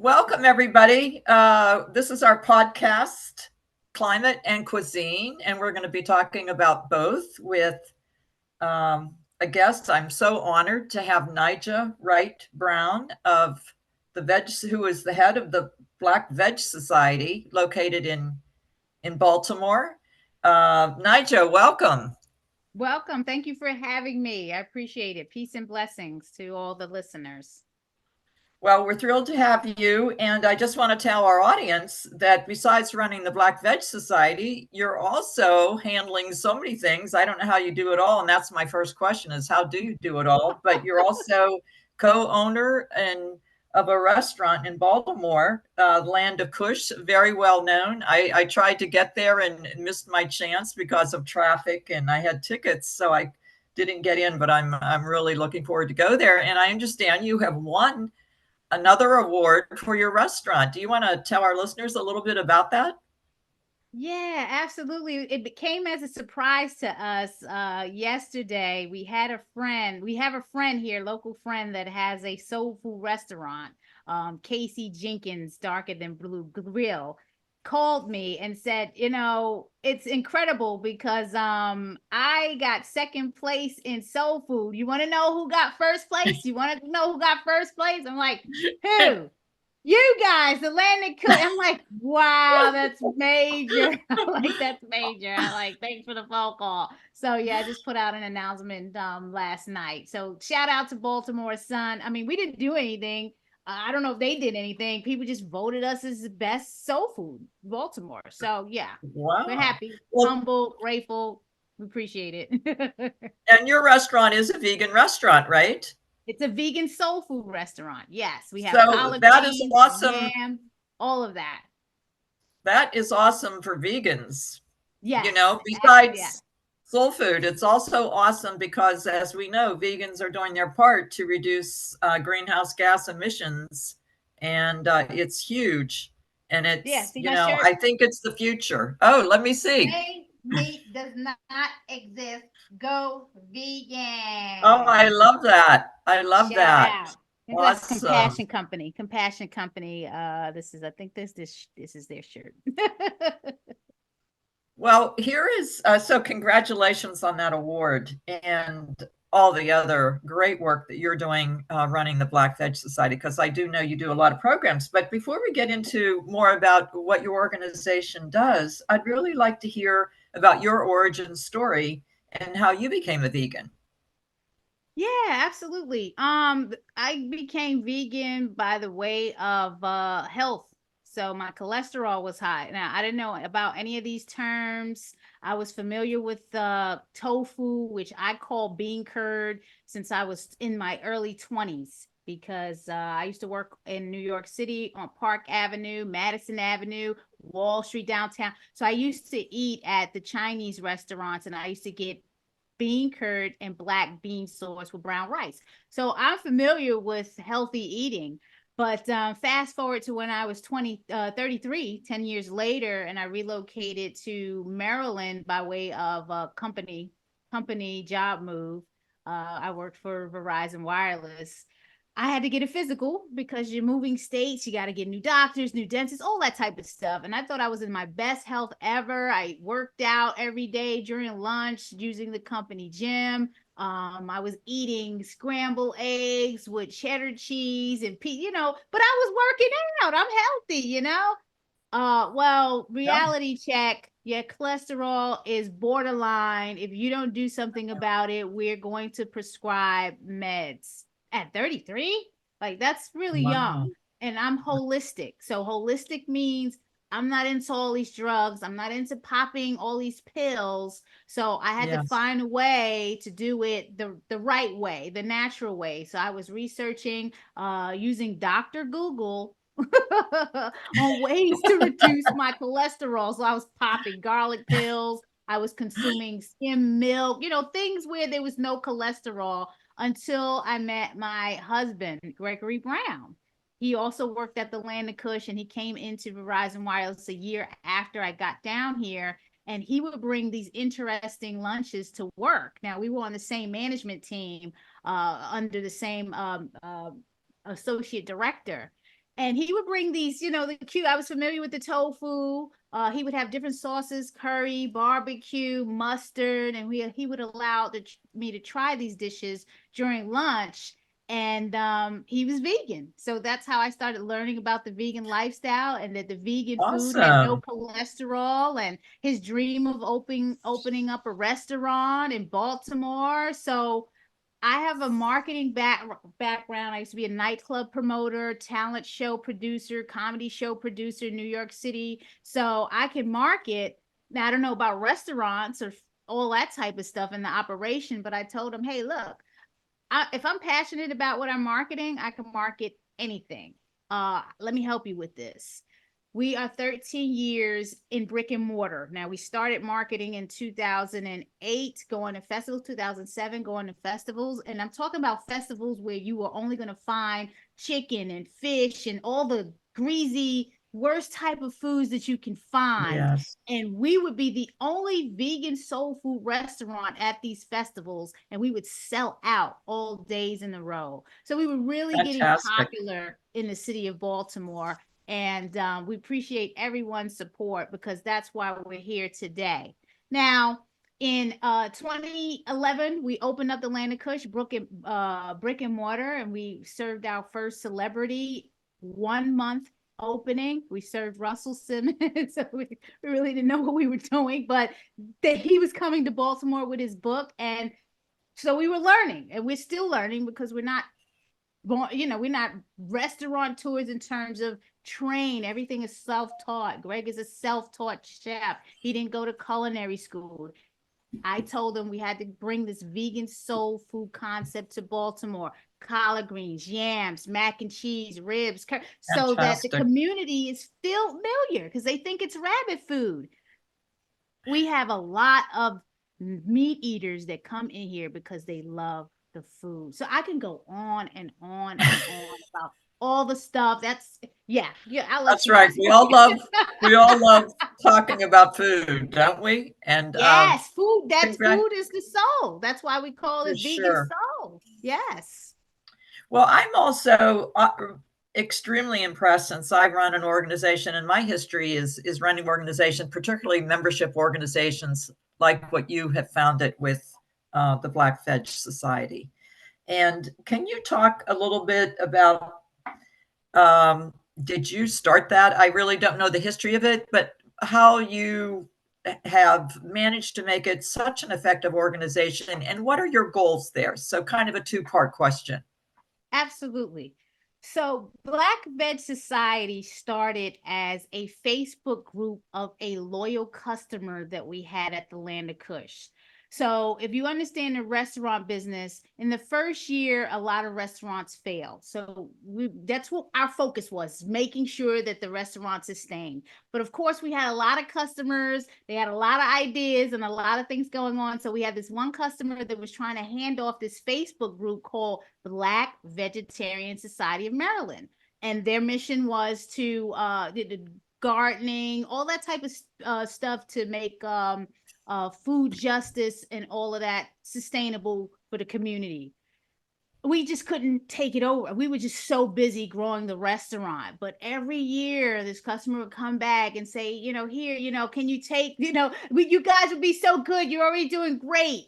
Welcome, everybody. This is our podcast, Climate and Cuisine, and we're going to be talking about both with a guest. I'm so honored to have Naijha Wright-Brown of who is the head of the Black Veg Society, located in Baltimore. Naijha, welcome. Welcome. Thank you for having me. I appreciate it. Peace and blessings to all the listeners. Well, we're thrilled to have you. And I just want to tell our audience that besides running the Black Veg Society, you're also handling so many things. I don't know how you do it all. And that's my first question is how do you do it all? But you're also co-owner and of a restaurant in Baltimore, land of Kush, very well known. I tried to get there and missed my chance because of traffic and I had tickets. So I didn't get in, but I'm really looking forward to go there. And I understand you have won another award for your restaurant. Do you want to tell our listeners a little bit about that? Yeah, absolutely. It came as a surprise to us yesterday. We have a friend here, local friend that has a soul food restaurant, Casey Jenkins, Darker Than Blue Grill, called me and said, it's incredible because I got second place in soul food. You want to know who got first place? You want to know who got first place? I'm like, who? You guys, the landing cook. I'm like, wow, that's major. That's major. Thanks for the phone call. So yeah, I just put out an announcement last night. So shout out to Baltimore Sun. I mean, we didn't do anything. I don't know if they did anything. People just voted us as the best soul food, Baltimore. So yeah, we're Wow. happy, Well, humble, grateful. We appreciate it. and your restaurant is a vegan restaurant, right? It's a vegan soul food restaurant. Yes, we have So collard that is greens, awesome. yam, all of that. That is awesome for vegans. Yes. Yeah. Besides soul food, it's also awesome because, as we know, vegans are doing their part to reduce greenhouse gas emissions, and it's huge. And Yeah. it's, See my shirt? I think it's the future. Oh, let me see. Gray meat does not exist. Go Oh, I vegan. love that. I love Shout that. out. And that's Awesome. Compassion Company. Compassion Company. This is I think this is their shirt. Well, here is so congratulations on that award and all the other great work that you're doing running the Black Veg Society, because I do know you do a lot of programs. But before we get into more about what your organization does, I'd really like to hear about your origin story and how you became a vegan. Yeah, absolutely. I became vegan by the way of health. So my cholesterol was high. Now, I didn't know about any of these terms. I was familiar with tofu, which I call bean curd, since I was in my early 20s because I used to work in New York City on Park Avenue, Madison Avenue, Wall Street downtown. So I used to eat at the Chinese restaurants and I used to get bean curd and black bean sauce with brown rice. So I'm familiar with healthy eating. But fast forward to when I was 33, 10 years later, and I relocated to Maryland by way of a company job move. I worked for Verizon Wireless. I had to get a physical because you're moving states. You got to get new doctors, new dentists, all that type of stuff. And I thought I was in my best health ever. I worked out every day during lunch using the company gym. I was eating scrambled eggs with cheddar cheese and but I was working out. I'm healthy. Well, Yeah. reality check. Your cholesterol is borderline. If you don't do something about it, we're going to prescribe meds at 33. Like that's really young. Wow. And I'm holistic. So holistic means I'm not into all these drugs. I'm not into popping all these pills. So I had to Yes. find a way to do it the right way, the natural way. So I was researching using Dr. Google on ways to reduce my cholesterol. So I was popping garlic pills. I was consuming skim milk, things where there was no cholesterol until I met my husband, Gregory Brown. He also worked at the Land of Kush and he came into Verizon Wireless a year after I got down here. And he would bring these interesting lunches to work. Now, we were on the same management team under the same associate director. And he would bring these, the cute, I was familiar with the tofu. He would have different sauces, curry, barbecue, mustard, and he would allow me to try these dishes during lunch. And he was vegan. So that's how I started learning about the vegan lifestyle, and that the vegan food had no Awesome. cholesterol, and his dream of opening up a restaurant in Baltimore. So I have a marketing background. I used to be a nightclub promoter, talent show producer, comedy show producer in New York City. So I can market. Now, I don't know about restaurants or all that type of stuff in the operation, but I told them, hey, look, if I'm passionate about what I'm marketing, I can market anything. Let me help you with this. We are 13 years in brick and mortar. Now, we started marketing in 2008, going to festivals, 2007, going to festivals. And I'm talking about festivals where you are only going to find chicken and fish and all the greasy, worst type of foods that you can find. Yes. And we would be the only vegan soul food restaurant at these festivals, and we would sell out all days in a row. So we were really getting Fantastic. popular in the city of Baltimore. And we appreciate everyone's support, because that's why we're here today. Now, in 2011, we opened up the Land of Kush brick and mortar, and we served our first celebrity 1 month opening. We served Russell Simmons. So we really didn't know what we were doing, but that he was coming to Baltimore with his book. And so we were learning, and we're still learning, because we're not restaurateurs in terms of train. Everything is self-taught. Greg is a self-taught chef. He didn't go to culinary school. I told him we had to bring this vegan soul food concept to Baltimore. Collard greens, yams, mac and cheese, ribs, so that the Fantastic. community is familiar, because they think it's rabbit food. We have a lot of meat eaters that come in here because they love the food. So I can go on and on and on about all the stuff. I'll let That's you right. guys. We all love talking about food, don't we? And Yes, food. congrat Food is the soul. That's why we call for it vegan sure. soul. Yes. Well, I'm also extremely impressed, since I run an organization, and my history is running organizations, particularly membership organizations like what you have founded with the Black Veg Society. And can you talk a little bit about, did you start that? I really don't know the history of it, but how you have managed to make it such an effective organization, and what are your goals there? So kind of a two-part question. Absolutely. So, Black Veg Society started as a Facebook group of a loyal customer that we had at the Land of Kush. So, if you understand the restaurant business, in the first year, a lot of restaurants fail. So, that's what our focus was, making sure that the restaurant sustained. But of course, we had a lot of customers, they had a lot of ideas and a lot of things going on. So, we had this one customer that was trying to hand off this Facebook group called Black Vegetarian Society of Maryland. And their mission was to gardening, all that type of stuff to make food justice and all of that sustainable for the community. We just couldn't take it over. We were just so busy growing the restaurant. But every year, this customer would come back and say, here, can you take, you guys would be so good. You're already doing great.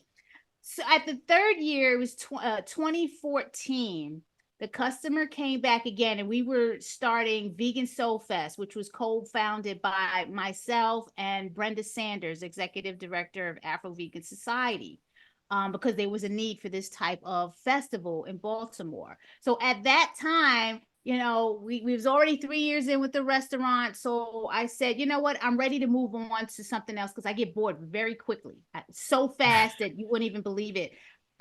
So at the third year, it was 2014. The customer came back again, and we were starting Vegan Soul Fest, which was co-founded by myself and Brenda Sanders, executive director of Afro Vegan Society, because there was a need for this type of festival in Baltimore. So at that time, we was already 3 years in with the restaurant. So I said, you know what, I'm ready to move on to something else, because I get bored very quickly, so fast that you wouldn't even believe it.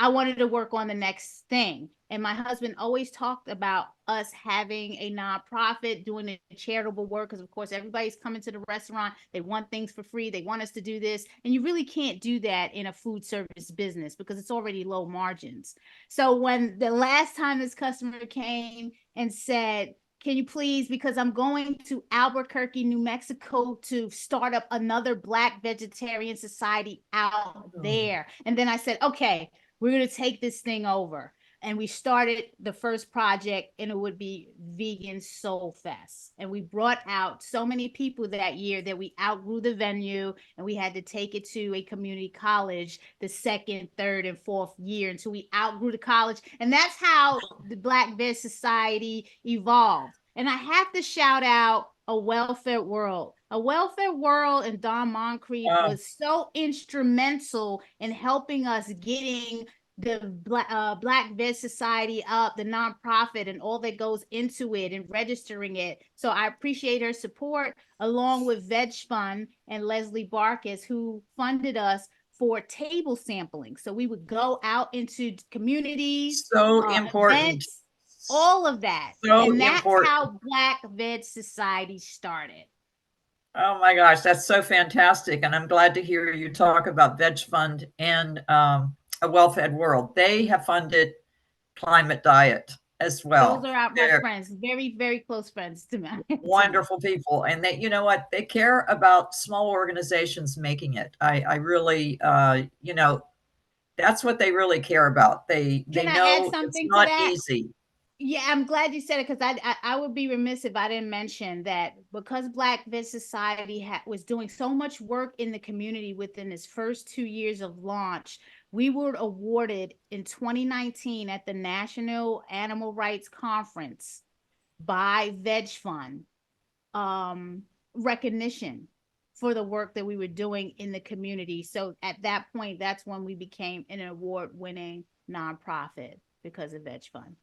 I wanted to work on the next thing. And my husband always talked about us having a nonprofit, doing the charitable work, because of course everybody's coming to the restaurant, they want things for free, they want us to do this, and you really can't do that in a food service business because it's already low margins. So when the last time this customer came and said, can you please, because I'm going to Albuquerque, New Mexico to start up another Black Vegetarian Society out there. And then I said, okay, we're going to take this thing over. And we started the first project, and it would be VeganSoul Fest. And we brought out so many people that year that we outgrew the venue, and we had to take it to a community college the second, third, and fourth year until we outgrew the college. And that's how the Black Veg Society evolved. And I have to shout out A Welfare World. A Welfare World and Don Moncrief was so instrumental in helping us getting the Black Veg Society up, the nonprofit, and all that goes into it, and registering it. So I appreciate her support, along with Veg Fund and Leslie Barkis, who funded us for table sampling. So we would go out into communities, So important. events, all of that. So and that's important. how Black Veg Society started. Oh my gosh, that's so fantastic. And I'm glad to hear you talk about Veg Fund and A Well-Fed World. They have funded Climate Diet as well. Those are my friends, very, very close friends to me. Wonderful people. And they, you know what, they care about small organizations making it. I really, you know, that's what they really care about. They know it's not easy. Yeah, I'm glad you said it, because I would be remiss if I didn't mention that because Black Veg Society was doing so much work in the community within its first 2 years of launch. We were awarded in 2019 at the National Animal Rights Conference by Veg Fund recognition for the work that we were doing in the community. So at that point, that's when we became an award-winning nonprofit because of Veg Fund.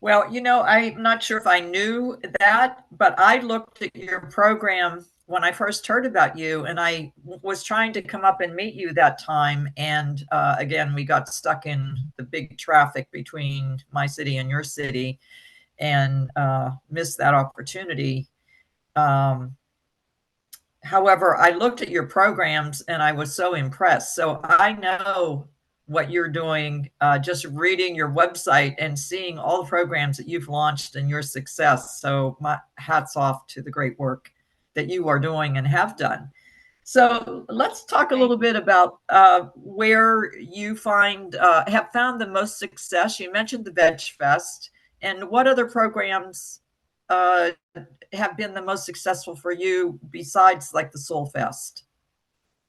Well, you know, I'm not sure if I knew that, but I looked at your program when I first heard about you, and I was trying to come up and meet you that time. And again, we got stuck in the big traffic between my city and your city, and missed that opportunity. However, I looked at your programs and I was so impressed. So I know what you're doing, just reading your website and seeing all the programs that you've launched and your success. So my hats off to the great work that you are doing and have done. So let's talk a little bit about where you have found the most success. You mentioned the VegFest, and what other programs have been the most successful for you besides like the Soul Fest?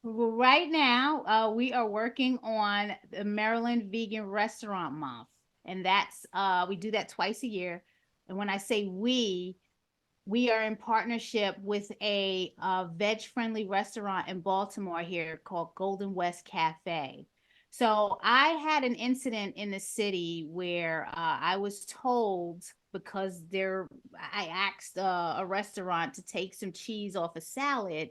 Right now, we are working on the Maryland Vegan Restaurant Month, and that's we do that twice a year. And when I say we are in partnership with a veg-friendly restaurant in Baltimore here called Golden West Cafe. So I had an incident in the city where I was told, because I asked a restaurant to take some cheese off a salad,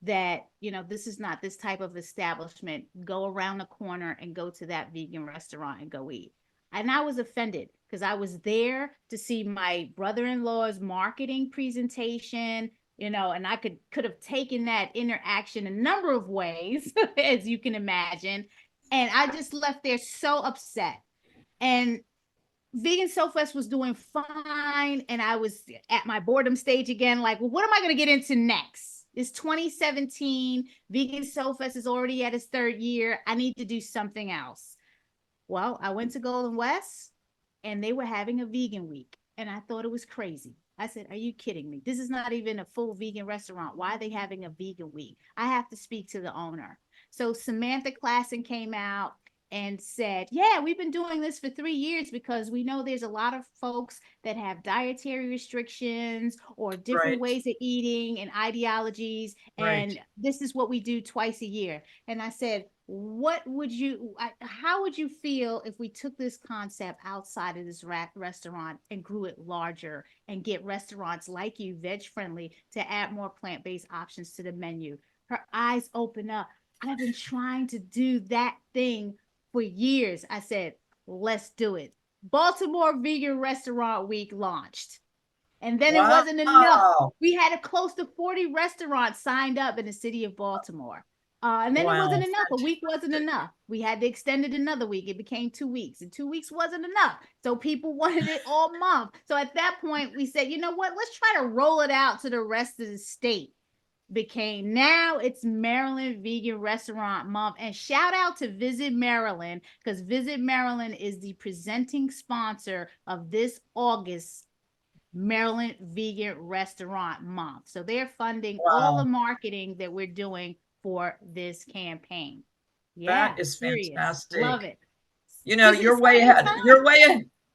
that, you know, this is not this type of establishment. Go around the corner and go to that vegan restaurant and go eat. And I was offended because I was there to see my brother-in-law's marketing presentation, you know, and I could have taken that interaction a number of ways, as you can imagine. And I just left there so upset. And VeganSoul Fest was doing fine. And I was at my boredom stage again, like, well, what am I going to get into next? It's 2017. VeganSoul Fest is already at its third year. I need to do something else. Well, I went to Golden West and they were having a vegan week. And I thought it was crazy. I said, are you kidding me? This is not even a full vegan restaurant. Why are they having a vegan week? I have to speak to the owner. So Samantha Klassen came out and said, yeah, we've been doing this for 3 years because we know there's a lot of folks that have dietary restrictions or different ways of eating and ideologies. And this is what we do twice a year. And I said, how would you feel if we took this concept outside of this restaurant and grew it larger and get restaurants like you, veg friendly, to add more plant-based options to the menu? Her eyes open up. I've been trying to do that thing for years. I said, let's do it. Baltimore Vegan Restaurant Week launched. And then it wasn't enough. We had close to 40 restaurants signed up in the city of Baltimore. And then it wasn't enough. A week wasn't enough. We had to extend it another week. It became 2 weeks, and 2 weeks wasn't enough. So people wanted it all month. So at that point, we said, you know what? Let's try to roll it out to the rest of the state. now it's Maryland Vegan Restaurant Month. And shout out to Visit Maryland, because Visit Maryland is the presenting sponsor of this August Maryland Vegan Restaurant Month. So they're funding all the marketing that we're doing for this campaign. Yeah, that is serious. Love fantastic. it. You know, you're way ahead.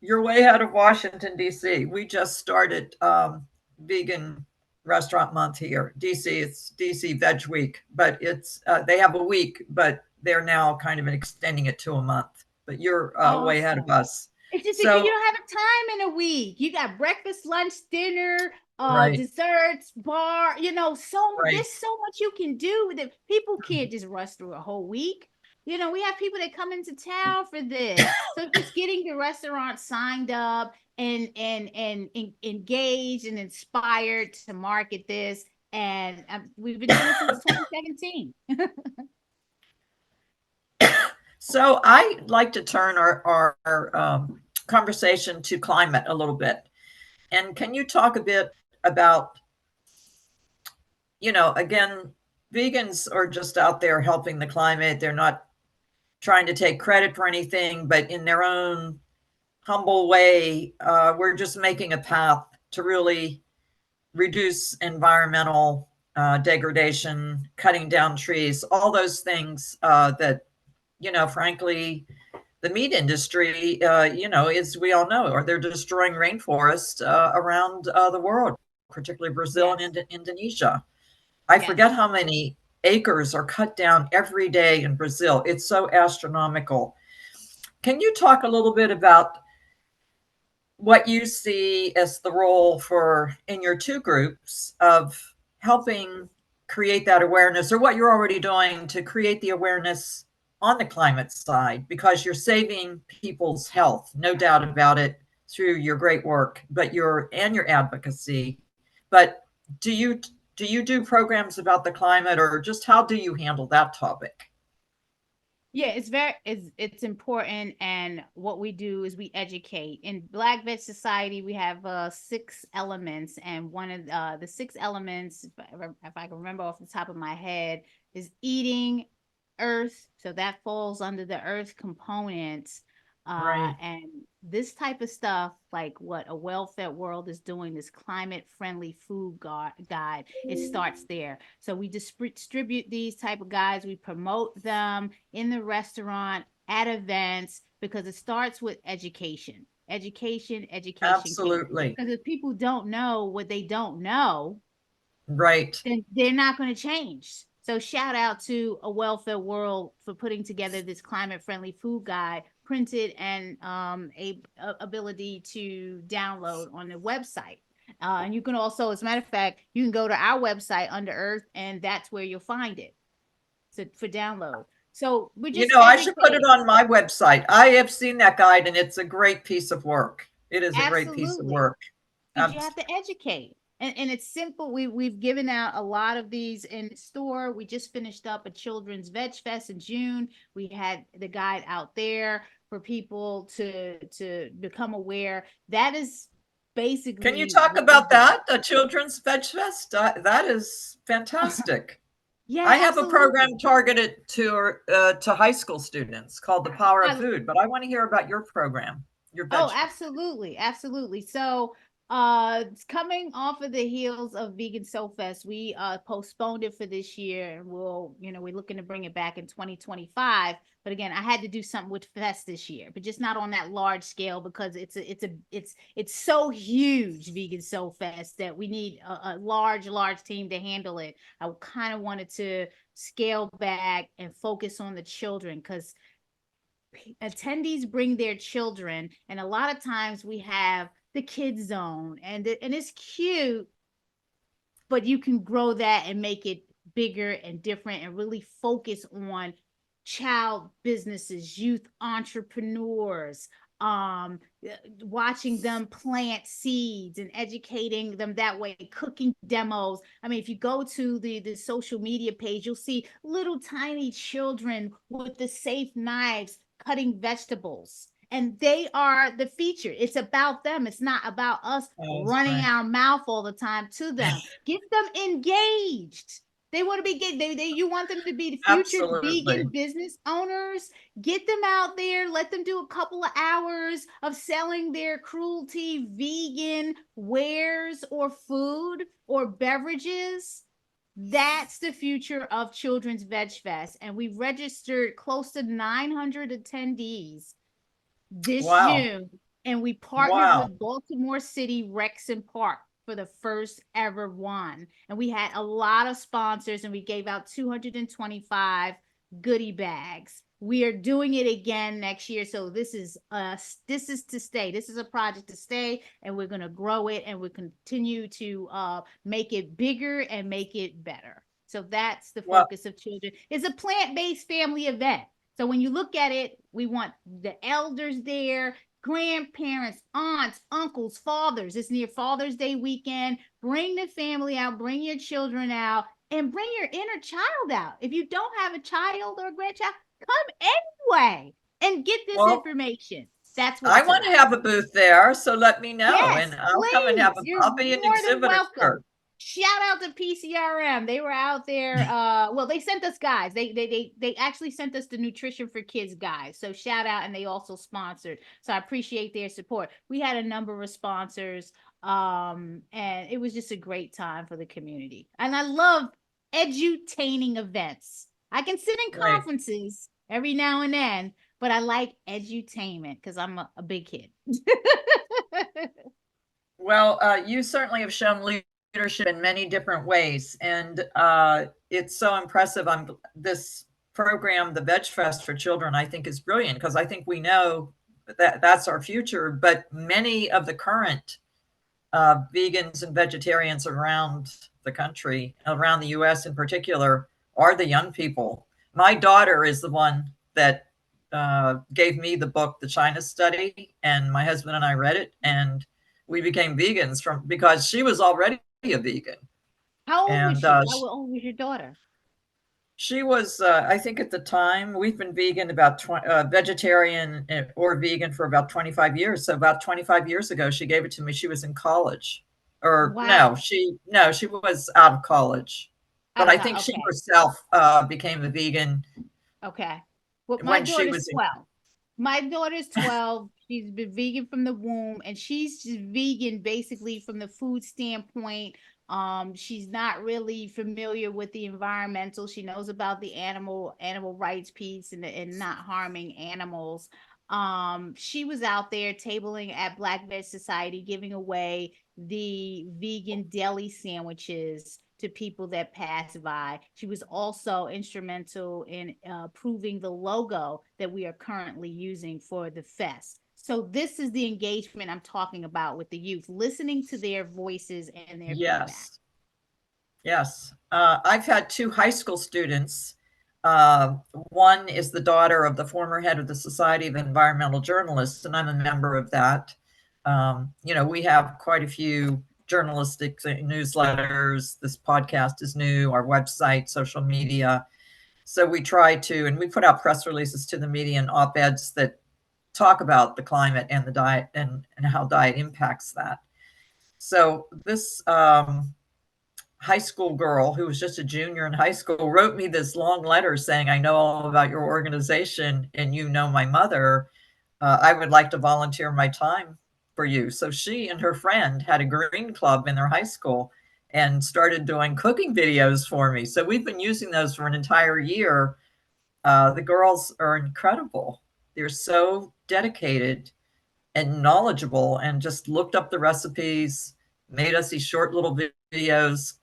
You're way ahead of Washington, D.C. We just started vegan restaurant month here. D.C. It's D.C. Veg Week, but it's they have a week, but they're now kind of extending it to a month. But you're way ahead of us. It's just because you don't have time in a week. You got breakfast, lunch, dinner, desserts, bar. You know, there's so much you can do that. People can't just rush through a whole week. You know, we have people that come into town for this. So just getting the restaurant signed up and engaged and inspired to market this. And we've been doing it since 2017. So I like to turn our conversation to climate a little bit. And can you talk a bit about, you know, again, vegans are just out there helping the climate. They're not trying to take credit for anything, but in their own humble way, we're just making a path to really reduce environmental degradation, cutting down trees, all those things that, you know, frankly, the meat industry, you know, as we all know, or they're destroying rainforests around the world, particularly Brazil and Indonesia. I forget how many acres are cut down every day in Brazil. It's so astronomical. Can you talk a little bit about what you see as the role for in your two groups of helping create that awareness, or what you're already doing to create the awareness on the climate side, because you're saving people's health, no doubt about it, through your great work, but your advocacy. But do you do programs about the climate, or just how do you handle that topic? Yeah, it's important, and what we do is we educate. In Black Veg Society, we have 6 elements, and one of the 6 elements, if I can remember off the top of my head, is eating earth. So that falls under the earth components. And this type of stuff, like what A Well-Fed World is doing, this climate-friendly food guide, it starts there. So we distribute these type of guides. We promote them in the restaurant, at events, because it starts with education. Education. Absolutely. Because if people don't know what they don't know, right, then they're not going to change. So shout out to A Well-Fed World for putting together this climate-friendly food guide, printed and a ability to download on the website. And you can also, as a matter of fact, you can go to our website, Under Earth, and that's where you'll find it for download. So we just, you know, I should put it on my website. I have seen that guide, and it's a great piece of work. It is a great piece of work. But you have to educate. And it's simple. We've given out a lot of these in store. We just finished up a children's VegFest in June. We had the guide out there for people to become aware. That is basically. Can you talk about that? The children's VegFest? That is fantastic. Yeah, I have a program targeted to high school students called The Power of Food, but I want to hear about your program. Absolutely. So it's coming off of the heels of VeganSoul Fest. We postponed it for this year, and we're looking to bring it back in 2025. But again, I had to do something with Fest this year, but just not on that large scale, because it's so huge, VeganSoul Fest, that we need a large team to handle it. I kind of wanted to scale back and focus on the children, because attendees bring their children, and a lot of times we have the kids zone, and it's cute, but you can grow that and make it bigger and different, and really focus on child businesses, youth entrepreneurs, watching them plant seeds and educating them that way, cooking demos. I mean, if you go to the social media page, you'll see little tiny children with the safe knives cutting vegetables. And they are the feature. It's about them. It's not about us running our mouth all the time to them. Get them engaged. They want to be you want them to be the future Absolutely. vegan business owners. Get them out there, let them do a couple of hours of selling their cruelty vegan wares or food or beverages. That's the future of Children's Veg Fest. And we've registered close to 900 attendees this Wow. June. And we partnered Wow. with Baltimore City Rexon Park for the first ever one. And we had a lot of sponsors and we gave out 225 goodie bags. We are doing it again next year. So this is to stay. This is a project to stay, and we're going to grow it, and we continue to make it bigger and make it better. So that's the Well, focus of children. It's a plant-based family event. So when you look at it, we want the elders there, grandparents, aunts, uncles, fathers. It's near Father's Day weekend. Bring the family out, bring your children out, and bring your inner child out. If you don't have a child or a grandchild, come anyway and get this information. That's what I want to have a booth there, so let me know, Yes, and I'll come and please. You're I'll be an more than welcome. exhibitor. Shout out to PCRM. They were out there. Well, they sent us guys. They actually sent us the Nutrition for Kids guys. So shout out, and they also sponsored. So I appreciate their support. We had a number of sponsors, and it was just a great time for the community. And I love edutaining events. I can sit in conferences every now and then, but I like edutainment because I'm a big kid. Well, you certainly have shown leadership in many different ways, and it's so impressive. This program, the VegFest for Children, I think is brilliant because I think we know that that's our future. But many of the current vegans and vegetarians around the country, around the U.S. in particular, are the young people. My daughter is the one that gave me the book, The China Study, and my husband and I read it, and we became vegans because she was already a vegan. How old was she? How old was your daughter? She was, I think at the time, we've been vegan vegetarian or vegan for about 25 years. So about 25 years ago, she gave it to me. She was in college. Or wow. she was out of college. But I think she herself became a vegan. Okay. Well, my daughter's 12. My daughter's 12. She's been vegan from the womb, and she's just vegan basically from the food standpoint. She's not really familiar with the environmental. She knows about the animal rights piece and not harming animals. She was out there tabling at Black Veg Society, giving away the vegan deli sandwiches to people that pass by. She was also instrumental in approving the logo that we are currently using for the fest. So this is the engagement I'm talking about with the youth, listening to their voices and their feedback. Yes. I've had 2 high school students. One is the daughter of the former head of the Society of Environmental Journalists, and I'm a member of that. We have quite a few journalistic newsletters. This podcast is new, our website, social media. So we try to, and we put out press releases to the media and op-eds that talk about the climate and the diet and how diet impacts that. So this high school girl who was just a junior in high school wrote me this long letter saying, I know all about your organization and you know my mother. I would like to volunteer my time for you. So she and her friend had a green club in their high school and started doing cooking videos for me. So we've been using those for an entire year. The girls are incredible. They're so dedicated and knowledgeable and just looked up the recipes, made us these short little videos.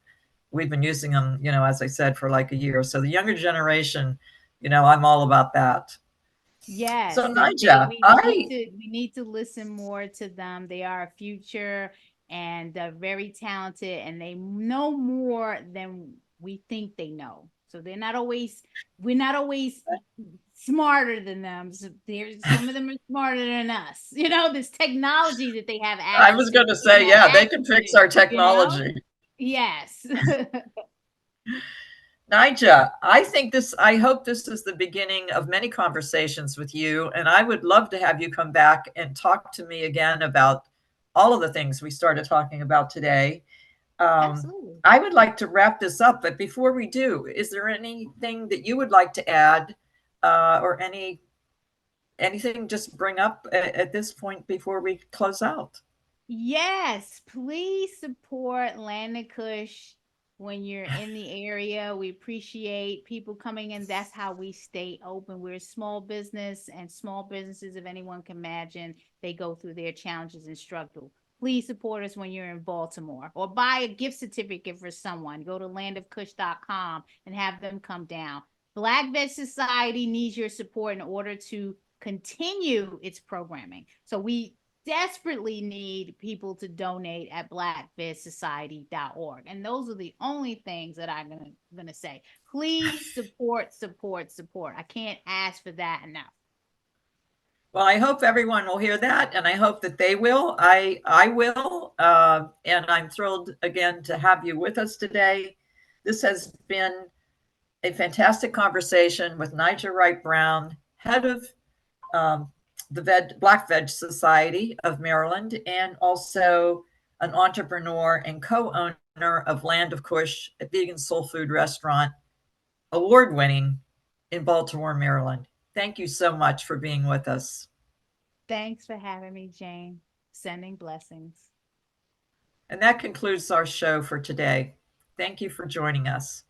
We've been using them, as I said, for like a year. So the younger generation, I'm all about that. Yes. So Naijha, we need to listen more to them. They are a future, and they're very talented, and they know more than we think they know. So we're not always smarter than them. So some of them are smarter than us. This technology that they have access to. I was going to say, yeah, they can fix our technology. Yes. Naijha, I hope this is the beginning of many conversations with you, and I would love to have you come back and talk to me again about all of the things we started talking about today. Absolutely. I would like to wrap this up, but before we do, is there anything that you would like to add, or anything just bring up at this point before we close out? Yes, please support Land of Kush when you're in the area. We appreciate people coming in. That's how we stay open. We're a small business, and small businesses, if anyone can imagine, they go through their challenges and struggle. Please support us when you're in Baltimore, or buy a gift certificate for someone. Go to landofkush.com and have them come down. Black Veg Society needs your support in order to continue its programming. So we desperately need people to donate at blackvegsociety.org. And those are the only things that I'm gonna say. Please support, support, support. I can't ask for that enough. Well, I hope everyone will hear that, and I hope that they will. I will, and I'm thrilled again to have you with us today. This has been a fantastic conversation with Naijha Wright-Brown, head of um, the Black Veg Society of Maryland, and also an entrepreneur and co-owner of Land of Kush, a vegan soul food restaurant, award-winning in Baltimore, Maryland. Thank you so much for being with us. Thanks for having me, Jane. Sending blessings. And that concludes our show for today. Thank you for joining us.